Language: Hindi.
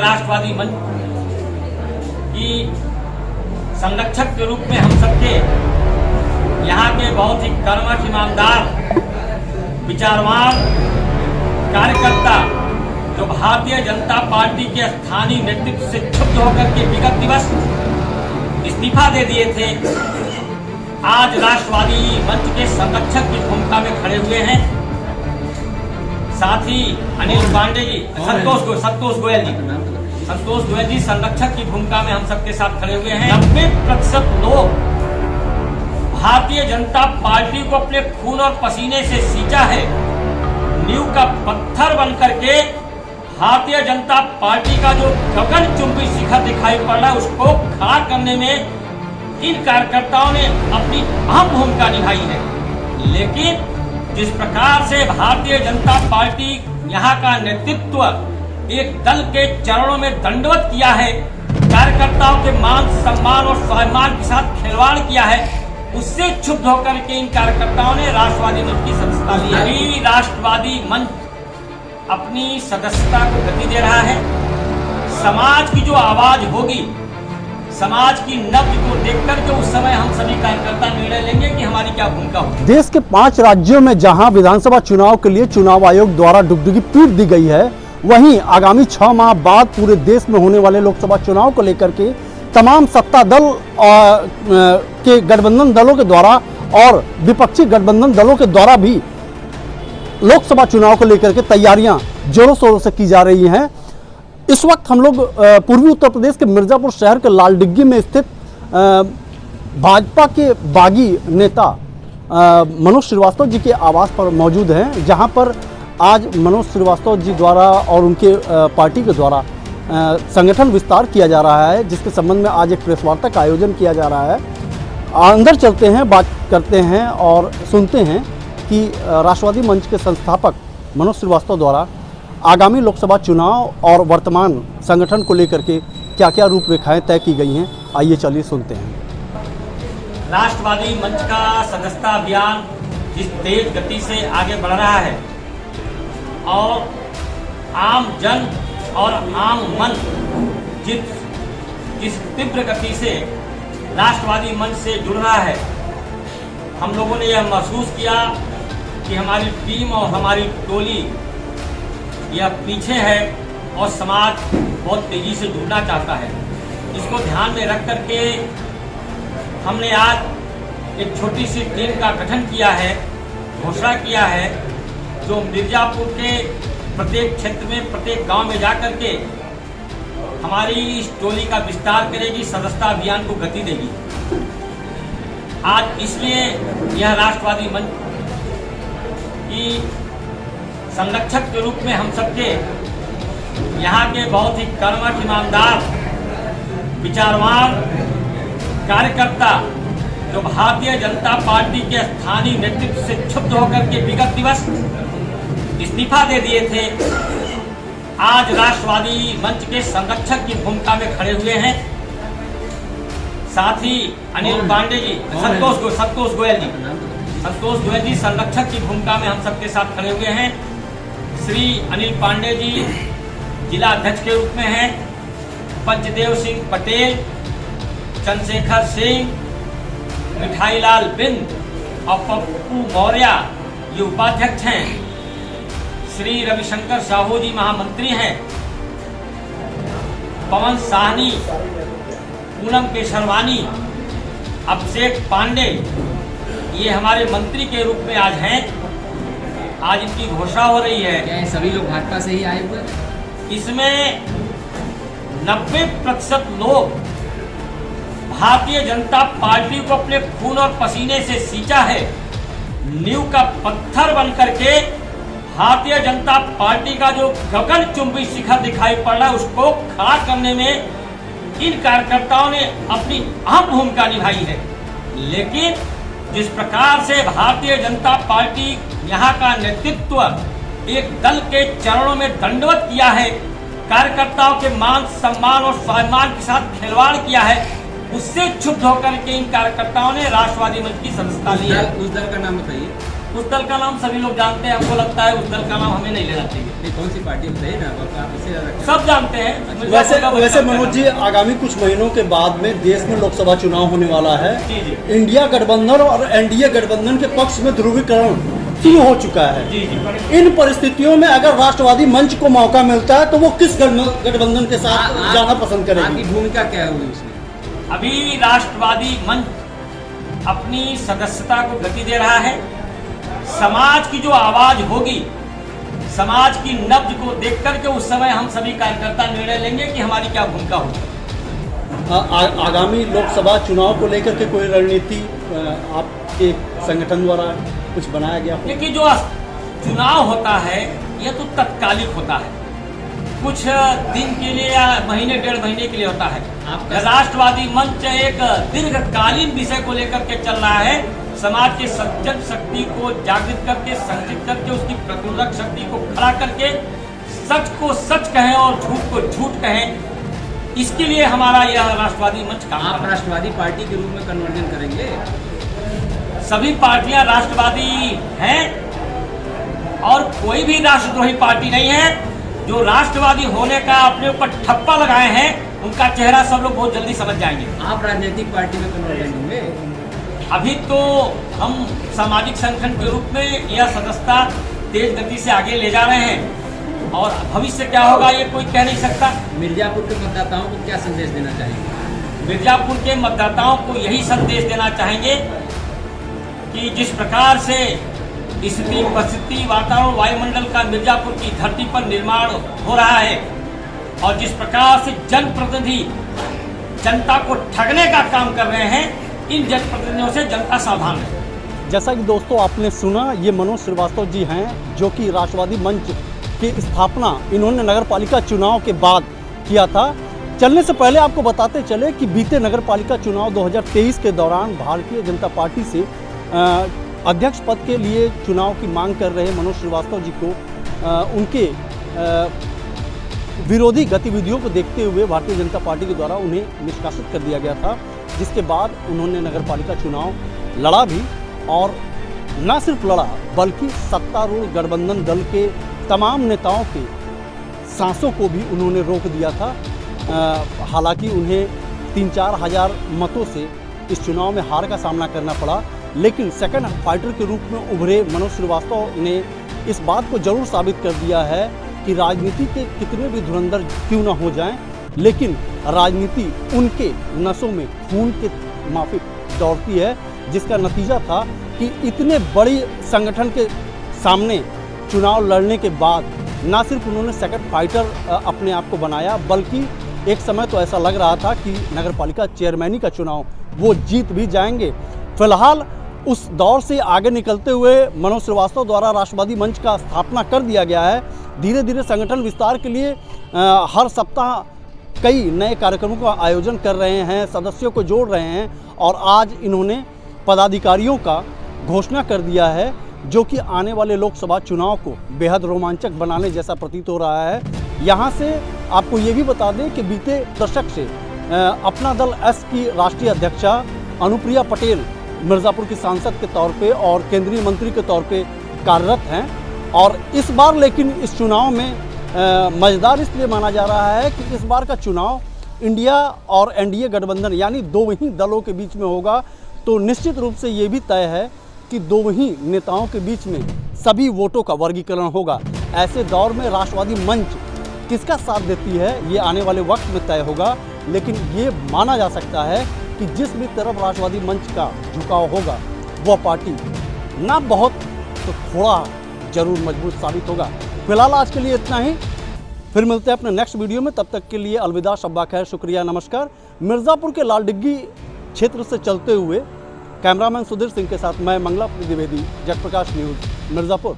राष्ट्रवादी मंच की संरक्षक के रूप में हम सबके यहाँ के बहुत ही कर्मठ, ईमानदार, विचारवान कार्यकर्ता जो भारतीय जनता पार्टी के स्थानीय नेतृत्व से क्षुब्ध होकर के विगत दिवस इस्तीफा दे दिए थे, आज राष्ट्रवादी मंच के संरक्षक की भूमिका में खड़े हुए हैं। साथ ही अनिल पांडे जी, संतोष गोयल जी संरक्षक की भूमिका में हम सबके साथ खड़े हुए हैं। 90% लोग भारतीय जनता पार्टी को अपने खून और पसीने से सींचा है। नींव का पत्थर बनकर के भारतीय जनता पार्टी का जो गगनचुंबी शिखर दिखाई पड़ रहा है, उसको खड़ा करने में इन कार्यकर्ताओं ने अपनी अहम भूमिका निभाई है। लेकिन जिस प्रकार से भारतीय जनता पार्टी यहाँ का नेतृत्व एक दल के चरणों में दंडवत किया है, कार्यकर्ताओं के मान सम्मान और स्वाभिमान के साथ खिलवाड़ किया है, उससे क्षुब्ध होकर के इन कार्यकर्ताओं ने राष्ट्रवादी मंच की सदस्यता ली है। अभी राष्ट्रवादी मंच अपनी सदस्यता को गति दे रहा है। समाज की जो आवाज होगी, समाज की नब्ज को देखकर के उस समय हम सभी कार्यकर्ता निर्णय लेंगे कि हमारी क्या भूमिका होगी। देश के 5 राज्यों में जहां विधानसभा चुनाव के लिए चुनाव आयोग द्वारा डुगडुगी पीट दी गई है, वहीं आगामी 6 माह बाद पूरे देश में होने वाले लोकसभा चुनाव को लेकर के तमाम सत्ता दल के गठबंधन दलों के द्वारा और विपक्षी गठबंधन दलों के द्वारा भी लोकसभा चुनाव को लेकर के तैयारियां जोरों शोरों से की जा रही हैं। इस वक्त हम लोग पूर्वी उत्तर प्रदेश के मिर्जापुर शहर के लालडिग्गी में स्थित भाजपा के बागी नेता मनोज श्रीवास्तव जी के आवास पर मौजूद हैं, जहां पर आज मनोज श्रीवास्तव जी द्वारा और उनके पार्टी के द्वारा संगठन विस्तार किया जा रहा है, जिसके संबंध में आज एक प्रेस वार्ता का आयोजन किया जा रहा है। अंदर चलते हैं, बात करते हैं और सुनते हैं कि राष्ट्रवादी मंच के संस्थापक मनोज श्रीवास्तव द्वारा आगामी लोकसभा चुनाव और वर्तमान संगठन को लेकर के क्या क्या रूपरेखाएं तय की गई हैं। आइए चलिए सुनते हैं। राष्ट्रवादी मंच का सदस्यता अभियान जिस तेज गति से आगे बढ़ रहा है और आम जन और आम मन जिस तीव्र गति से राष्ट्रवादी मंच से जुड़ रहा है, हम लोगों ने यह महसूस किया कि हमारी टीम और हमारी टोली यह पीछे है और समाज बहुत तेजी से जुड़ना चाहता है। इसको ध्यान में रख करके हमने आज एक छोटी सी टीम का गठन किया है, घोषणा किया है, जो मिर्जापुर के प्रत्येक क्षेत्र में, प्रत्येक गांव में जाकर के हमारी इस टोली का विस्तार करेगी, सदस्यता अभियान को गति देगी। आज इसलिए यह राष्ट्रवादी मंच की संरक्षक के रूप में हम सबके यहाँ के बहुत ही कर्मठ, ईमानदार, विचारवान कार्यकर्ता जो भारतीय जनता पार्टी के स्थानीय नेतृत्व से क्षुब्ध होकर के विगत दिवस इस्तीफा दे दिए थे, आज राष्ट्रवादी मंच के संरक्षक की भूमिका में खड़े हुए हैं। साथ ही अनिल पांडे जी, संतोष गोयल जी संरक्षक की भूमिका में हम सबके साथ खड़े हुए हैं। श्री अनिल पांडे जी जिला अध्यक्ष के रूप में हैं। पंचदेव सिंह पटेल, चंद्रशेखर सिंह, मिठाईलाल बिंद और पप्पू मौर्य ये उपाध्यक्ष हैं। श्री रविशंकर साहू जी महामंत्री हैं। पवन साहनी, पूनम केशरवानी, अभिषेक पांडे ये हमारे मंत्री के रूप में आज हैं। आज इनकी घोषणा हो रही है। क्या सभी लोग भाजपा से ही आए हुए? इसमें 90% लोग भारतीय जनता पार्टी को अपने खून और पसीने से सींचा है। नींव का पत्थर बनकर के भारतीय जनता पार्टी का जो गगनचुंबी शिखर दिखाई पड़ रहा है, उसको खड़ा करने में इन कार्यकर्ताओं ने अपनी अहम भूमिका निभाई है। लेकिन जिस प्रकार से भारतीय जनता पार्टी यहाँ का नेतृत्व एक दल के चरणों में दंडवत किया है, कार्यकर्ताओं के मान सम्मान और स्वाभिमान के साथ खिलवाड़ किया है, उससे क्षुब्ध होकर के इन कार्यकर्ताओं ने राष्ट्रवादी मंच की सदस्यता ली है। उस दल का नाम बताइए। उस दल का नाम सभी लोग जानते हैं, हमको लगता है उस दल का नाम हमें नहीं लेना चाहिए। नहीं, कौन सी पार्टी बताइए ना, आप इससे ज्यादा सब जानते हैं। वैसे मनोज जी, आगामी कुछ महीनों के बाद में देश में लोकसभा चुनाव होने वाला है। जी जी इंडिया गठबंधन और एनडीए गठबंधन के पक्ष में ध्रुवीकरण शुरू हो चुका है। जी जी। इन परिस्थितियों में अगर राष्ट्रवादी मंच को मौका मिलता है तो वो किस गठबंधन के साथ जाना पसंद करेगी? आपकी भूमिका क्या होगी उसमें? अभी राष्ट्रवादी मंच अपनी सदस्यता को गति दे रहा है। समाज की जो आवाज होगी, समाज की नब्ज को देख करके उस समय हम सभी कार्यकर्ता निर्णय लेंगे कि हमारी क्या भूमिका होगी। आगामी लोकसभा चुनाव को लेकर के कोई रणनीति आपके संगठन द्वारा कुछ बनाया गया? देखिए, जो चुनाव होता है यह तो तत्कालिक होता है, कुछ दिन के लिए या महीने डेढ़ महीने के लिए होता है। राष्ट्रवादी मंच एक दीर्घकालीन विषय को लेकर के चल रहा है। समाज के सज्जन शक्ति को जागृत करके, संगठित करके, उसकी प्रतिरोधक शक्ति को खड़ा करके सच को सच कहें और झूठ को झूठ कहें, इसके लिए हमारा यह राष्ट्रवादी मंच काम। आप राष्ट्रवादी पार्टी के रूप में कन्वर्जन करेंगे? सभी पार्टियां राष्ट्रवादी हैं और कोई भी राष्ट्रद्रोही पार्टी नहीं है। जो राष्ट्रवादी होने का अपने ऊपर ठप्पा लगाए हैं, उनका चेहरा सब लोग बहुत जल्दी समझ जाएंगे। आप राजनीतिक पार्टी में कन्वर्जन होंगे? अभी तो हम सामाजिक संगठन के रूप में यह सदस्यता तेज गति से आगे ले जा रहे हैं और भविष्य क्या होगा ये कोई कह नहीं सकता। मिर्जापुर के मतदाताओं को क्या संदेश देना चाहेंगे? मिर्जापुर के मतदाताओं को यही संदेश देना चाहेंगे कि जिस प्रकार से स्थिति, परिस्थिति, वातावरण, वायुमंडल का मिर्जापुर की धरती पर निर्माण हो रहा है और जिस प्रकार से जनप्रतिनिधि जनता को ठगने का काम कर रहे हैं, इन जनप्रतिनिधियों से जनता सावधान है। जैसा कि दोस्तों आपने सुना, ये मनोज श्रीवास्तव जी हैं जो कि राष्ट्रवादी मंच की स्थापना इन्होंने नगरपालिका चुनाव के बाद किया था। चलने से पहले आपको बताते चले कि बीते नगरपालिका चुनाव 2023 के दौरान भारतीय जनता पार्टी से अध्यक्ष पद के लिए चुनाव की मांग कर रहे मनोज श्रीवास्तव जी को उनके विरोधी गतिविधियों को देखते हुए भारतीय जनता पार्टी के द्वारा उन्हें निष्कासित कर दिया गया था, जिसके बाद उन्होंने नगरपालिका चुनाव लड़ा भी और न सिर्फ लड़ा बल्कि सत्तारूढ़ गठबंधन दल के तमाम नेताओं के सांसों को भी उन्होंने रोक दिया था। हालांकि उन्हें 3-4 हज़ार मतों से इस चुनाव में हार का सामना करना पड़ा, लेकिन सेकंड फाइटर के रूप में उभरे मनोज श्रीवास्तव ने इस बात को जरूर साबित कर दिया है कि राजनीति के कितने भी धुरंधर क्यों ना हो जाएं, लेकिन राजनीति उनके नसों में खून के माफिक दौड़ती है, जिसका नतीजा था कि इतने बड़ी संगठन के सामने चुनाव लड़ने के बाद ना सिर्फ उन्होंने सेकंड फाइटर अपने आप को बनाया, बल्कि एक समय तो ऐसा लग रहा था कि नगरपालिका चेयरमैनी का चुनाव वो जीत भी जाएंगे। फिलहाल उस दौर से आगे निकलते हुए मनोज श्रीवास्तव द्वारा राष्ट्रवादी मंच का स्थापना कर दिया गया है। धीरे धीरे संगठन विस्तार के लिए हर सप्ताह कई नए कार्यक्रमों का आयोजन कर रहे हैं, सदस्यों को जोड़ रहे हैं और आज इन्होंने पदाधिकारियों का घोषणा कर दिया है, जो कि आने वाले लोकसभा चुनाव को बेहद रोमांचक बनाने जैसा प्रतीत हो रहा है। यहाँ से आपको ये भी बता दें कि बीते दशक से अपना दल एस की राष्ट्रीय अध्यक्षा अनुप्रिया पटेल मिर्ज़ापुर की सांसद के तौर पे और केंद्रीय मंत्री के तौर पे कार्यरत हैं और इस बार लेकिन इस चुनाव में मज़ेदार इसलिए माना जा रहा है कि इस बार का चुनाव इंडिया और एनडीए गठबंधन यानी दो ही दलों के बीच में होगा, तो निश्चित रूप से ये भी तय है कि दो ही नेताओं के बीच में सभी वोटों का वर्गीकरण होगा। ऐसे दौर में राष्ट्रवादी मंच किसका साथ देती है ये आने वाले वक्त में तय होगा, लेकिन ये माना जा सकता है कि जिस भी तरफ राष्ट्रवादी मंच का झुकाव होगा वह पार्टी ना बहुत तो थोड़ा जरूर मजबूत साबित होगा। फिलहाल आज के लिए इतना ही, फिर मिलते हैं अपने नेक्स्ट वीडियो में। तब तक के लिए अलविदा, शब्बा खैर, शुक्रिया, नमस्कार। मिर्ज़ापुर के लालडिग्गी क्षेत्र से चलते हुए कैमरामैन सुधीर सिंह के साथ मैं मंगला द्विवेदी, जगप्रकाश न्यूज़, मिर्ज़ापुर।